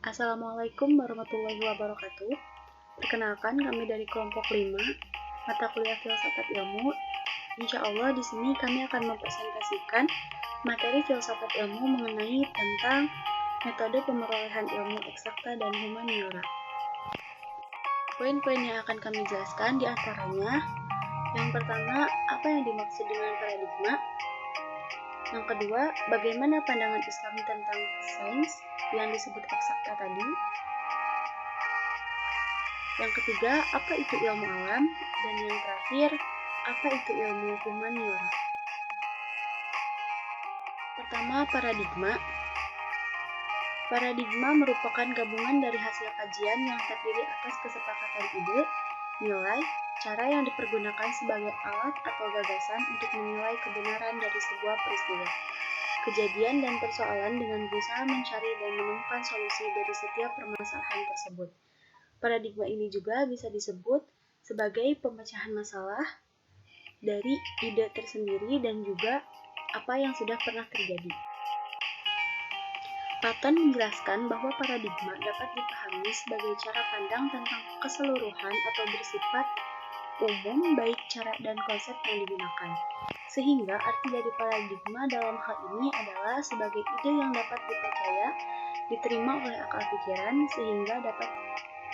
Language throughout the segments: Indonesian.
Assalamualaikum warahmatullahi wabarakatuh. Perkenalkan, kami dari kelompok 5, mata kuliah Filsafat Ilmu. Insya Allah di sini kami akan mempresentasikan materi filsafat ilmu mengenai tentang metode pemerolehan ilmu eksakta dan humaniora. Poin-poin yang akan kami jelaskan diantaranya, yang pertama, apa yang dimaksud dengan paradigma? Yang kedua, bagaimana pandangan Islam tentang sains yang disebut eksakta tadi? Yang ketiga, apa itu ilmu alam? Dan yang terakhir, apa itu ilmu humaniora? Pertama, paradigma. Paradigma merupakan gabungan dari hasil kajian yang terdiri atas kesepakatan ide, nilai, cara yang dipergunakan sebagai alat atau gagasan untuk menilai kebenaran dari sebuah peristiwa, kejadian dan persoalan dengan berusaha mencari dan menemukan solusi dari setiap permasalahan tersebut. Paradigma ini juga bisa disebut sebagai pemecahan masalah dari ide tersendiri dan juga apa yang sudah pernah terjadi. Patton menjelaskan bahwa paradigma dapat dipahami sebagai cara pandang tentang keseluruhan atau bersifat umum baik cara dan konsep yang digunakan. Sehingga arti dari paradigma dalam hal ini adalah sebagai ide yang dapat dipercaya, diterima oleh akal pikiran, sehingga dapat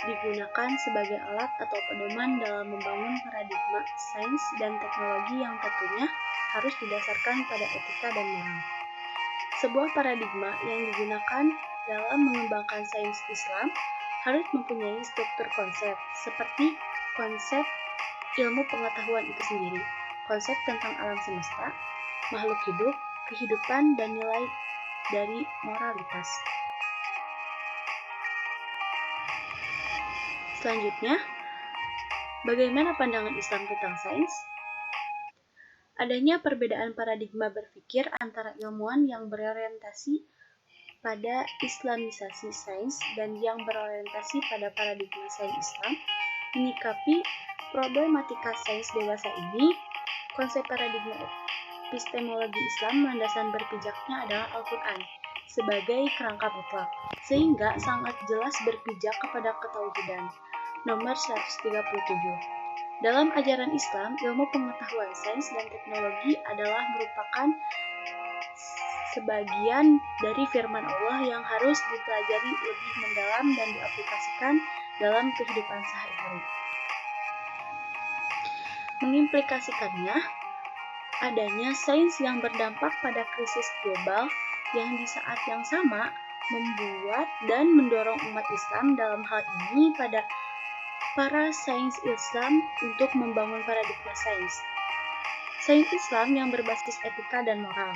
digunakan sebagai alat atau pedoman dalam membangun paradigma sains dan teknologi yang tentunya harus didasarkan pada etika dan moral. Sebuah paradigma yang digunakan dalam mengembangkan sains Islam harus mempunyai struktur konsep, seperti konsep ilmu pengetahuan itu sendiri, konsep tentang alam semesta, makhluk hidup, kehidupan, dan nilai dari moralitas. Selanjutnya, bagaimana pandangan Islam tentang sains? Adanya perbedaan paradigma berpikir antara ilmuwan yang berorientasi pada Islamisasi sains dan yang berorientasi pada paradigma sains Islam menyikapi problematika sains dewasa ini. Konsep paradigma epistemologi Islam landasan berpijaknya adalah Al-Quran sebagai kerangka mutlak, sehingga sangat jelas berpijak kepada ketauhidan. Nomor 137. Dalam ajaran Islam, ilmu pengetahuan sains dan teknologi adalah merupakan sebagian dari firman Allah yang harus dipelajari lebih mendalam dan diaplikasikan dalam kehidupan sehari-hari. Mengimplikasikannya, adanya sains yang berdampak pada krisis global yang di saat yang sama membuat dan mendorong umat Islam dalam hal ini pada para sains Islam untuk membangun paradigma sains. Sains Islam yang berbasis etika dan moral.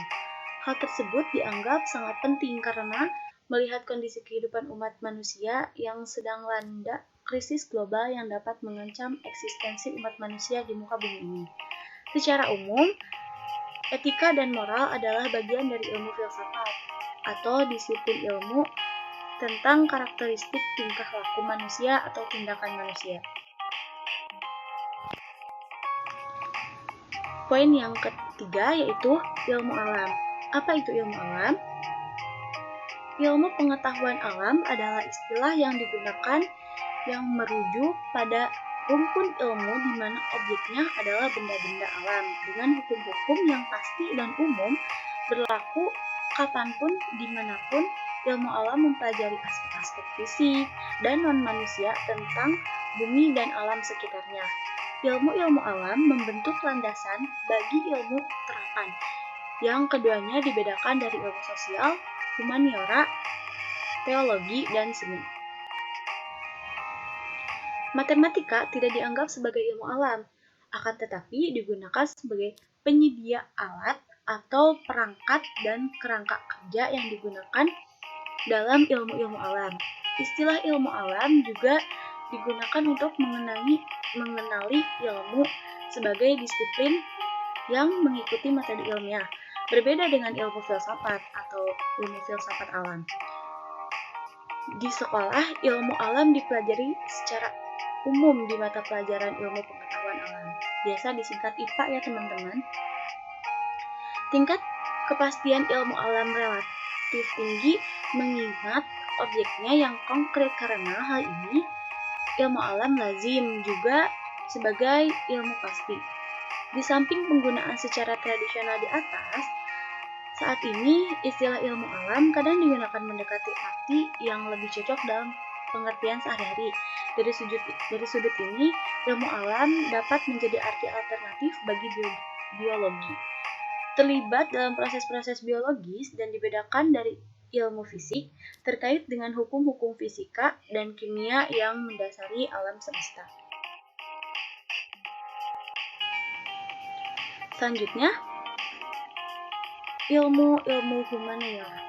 Hal tersebut dianggap sangat penting karena melihat kondisi kehidupan umat manusia yang sedang landa krisis global yang dapat mengancam eksistensi umat manusia di muka bumi ini. Secara umum, etika dan moral adalah bagian dari ilmu filsafat atau disiplin ilmu tentang karakteristik tingkah laku manusia atau tindakan manusia. Poin yang ketiga yaitu ilmu alam. Apa itu ilmu alam? Ilmu pengetahuan alam adalah istilah yang digunakan yang merujuk pada rumpun ilmu di mana objeknya adalah benda-benda alam dengan hukum-hukum yang pasti dan umum berlaku kapanpun, dimanapun. Ilmu alam mempelajari aspek-aspek fisik dan non-manusia tentang bumi dan alam sekitarnya. Ilmu-ilmu alam membentuk landasan bagi ilmu terapan. Yang keduanya dibedakan dari ilmu sosial, humaniora, teologi, dan seni. Matematika tidak dianggap sebagai ilmu alam, akan tetapi digunakan sebagai penyedia alat atau perangkat dan kerangka kerja yang digunakan dalam ilmu-ilmu alam. Istilah ilmu alam juga digunakan untuk mengenali ilmu sebagai disiplin yang mengikuti metode ilmiah, berbeda dengan ilmu filsafat atau ilmu filsafat alam. Di sekolah, ilmu alam dipelajari secara umum di mata pelajaran ilmu pengetahuan alam. Biasa disingkat IPA ya teman-teman. Tingkat kepastian ilmu alam relatif tinggi mengingat objeknya yang konkret. Karena hal ini, ilmu alam lazim juga sebagai ilmu pasti. Di samping penggunaan secara tradisional di atas, saat ini istilah ilmu alam kadang digunakan mendekati arti yang lebih cocok dalam pengertian sehari-hari. Dari sudut ini, ilmu alam dapat menjadi arti alternatif bagi biologi. Terlibat dalam proses-proses biologis dan dibedakan dari ilmu fisik terkait dengan hukum-hukum fisika dan kimia yang mendasari alam semesta. Selanjutnya, ilmu humaniora.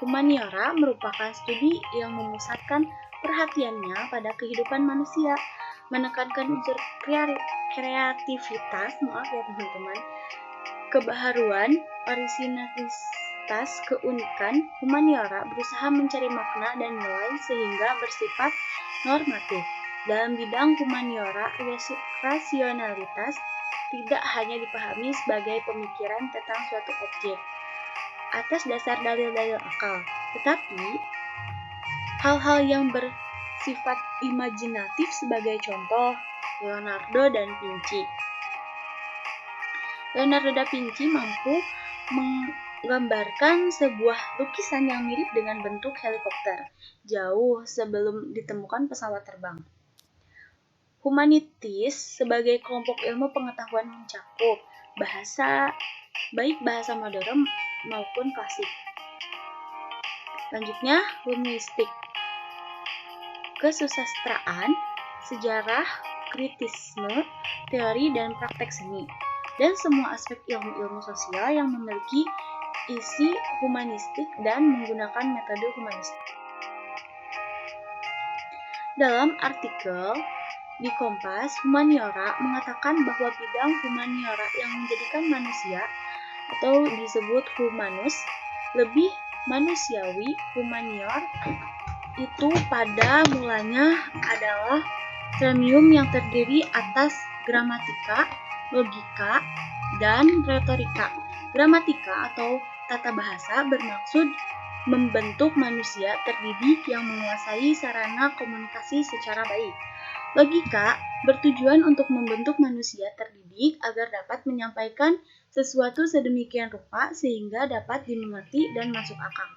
Humaniora merupakan studi yang memusatkan perhatiannya pada kehidupan manusia, menekankan unsur kreativitas, kebaharuan, orisinalitas, keunikan. Humaniora berusaha mencari makna dan nilai sehingga bersifat normatif. Dalam bidang humaniora, rasionalitas tidak hanya dipahami sebagai pemikiran tentang suatu objek atas dasar dalil-dalil akal, tetapi hal-hal yang bersifat imajinatif. Sebagai contoh, Leonardo da Vinci. Leonardo da Vinci mampu menggambarkan sebuah lukisan yang mirip dengan bentuk helikopter jauh sebelum ditemukan pesawat terbang. Humanities sebagai kelompok ilmu pengetahuan mencakup baik bahasa modern maupun klasik. Selanjutnya, linguistik. Kesusastraan, sejarah, kritisisme, teori dan praktek seni, dan semua aspek ilmu-ilmu sosial yang memiliki isi humanistik dan menggunakan metode humanistik. Dalam artikel di Kompas, humaniora mengatakan bahwa bidang humaniora yang menjadikan manusia atau disebut humanus lebih manusiawi. Humanior itu pada mulanya adalah gremium yang terdiri atas gramatika, logika, dan retorika. Gramatika atau tata bahasa bermaksud membentuk manusia terdidik yang menguasai sarana komunikasi secara baik. Logika bertujuan untuk membentuk manusia terdidik agar dapat menyampaikan sesuatu sedemikian rupa sehingga dapat dimengerti dan masuk akal.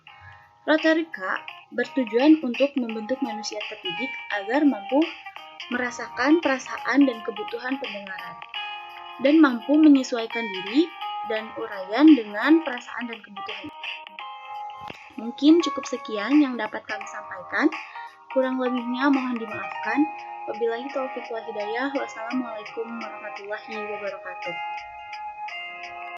Retorika bertujuan untuk membentuk manusia terdidik agar mampu merasakan perasaan dan kebutuhan pendengaran, dan mampu menyesuaikan diri dan uraian dengan perasaan dan kebutuhan. Mungkin cukup sekian yang dapat kami sampaikan. Kurang lebihnya mohon dimaafkan. Wabillahi taufiq wal hidayah. Wassalamualaikum warahmatullahi wabarakatuh.